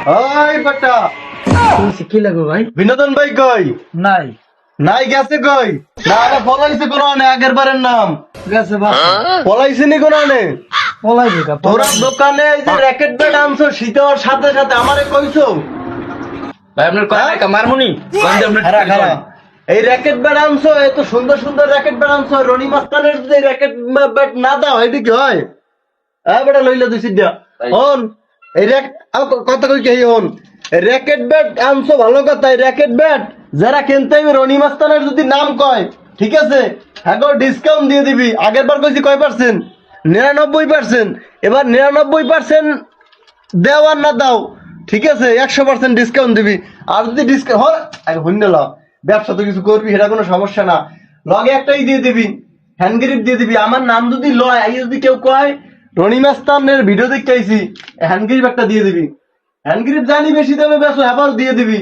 ওই বেটা কি লাগবে ভাই? বিনোদন ভাই কই? নাই নাই গেছে কই? না আরে পলাইছে কোন আনে আগের বারের নাম গেছে বাস পলাইছে নি কোন আনে? পলাই দিকা তোরা দোকানে এই যে র্যাকেট ব্যাট আনছো শীতের সাথে সাথে আমারে কইছো ভাই আপনার কয় মারমুনি খারা খারা এই র্যাকেট ব্যাট আনছো এত সুন্দর সুন্দর র্যাকেট ব্যাট আনছো রনি মাস্তানের যদি র্যাকেট ব্যাট না দাও এটা কি হয়? হ্যাঁ বেটা লইলা দুই সিদ্ধা হন এই কথা কই কে হন র্যাকেট ব্যাট আনছো ভালো কথা এই র্যাকেট ব্যাট যারা কিনতে হবে রনি মাস্তানের যদি নাম কয় ঠিক আছে হ্যাঁ ডিসকাউন্ট দিয়ে দিবি আগের বার কইছি কয় পার্সেন্ট 99%। এবার 99% দেও আর না দাও ঠিক আছে 100% ডিসকাউন্ট দিবি আর যদি ডিসকাউন্ট হইন না ব্যবসা তো কিছু করবি সেটা কোনো সমস্যা না লগে একটাই দিয়ে দিবি হ্যান্ড গ্রিপ দিয়ে দিবি আমার নাম যদি লয় আই যদি কেউ কয় রনি মাস্তানের ভিডিও দেখতে আইছি হ্যান্ড গ্রিপ একটা দিয়ে দিবি হ্যান্ড গ্রিপ জানি বেশি দামে বেচো আবার দিয়ে দিবি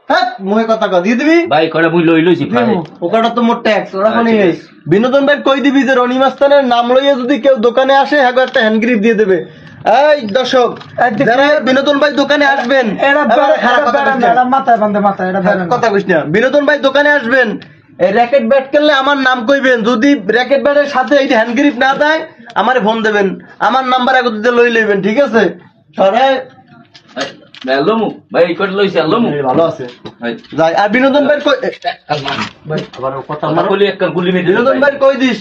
হ্যাঁ মুখে কথা কয় দিয়ে দিবি ভাই কয়টা মুই লইছি ভাই ওটা তো মোর ট্যাক্স ওরা কোন বিনোদন ভাই কই দিবি যে রনি মাস্তানের নাম লইয়া যদি কেউ দোকানে আসে হ্যাঁ একটা হ্যান্ড গ্রিপ দিয়ে দেবে এই দর্শক যারা বিনোদন ভাই দোকানে আসবেন মাথায় বান্ধে মাথায় এটা কথা কইস না বিনোদন ভাই দোকানে আসবেন এই র্যাকেট ব্যাট খেললে আমার নাম কইবেন যদি র্যাকেট ব্যাটের সাথে এই হ্যান্ড গ্রিপ না দেয় আমারে ফোন দেবেন আমার নাম্বার আগে দিতে লই লইবেন ঠিক আছে সরাই লমু ভাই কয়টা লইছি লমু ভালো আছে যাই আর বিনোদন ভাই কই ভাই আবার কথা মারলি একটা গুলি মেরে বিনোদন ভাই কই দিস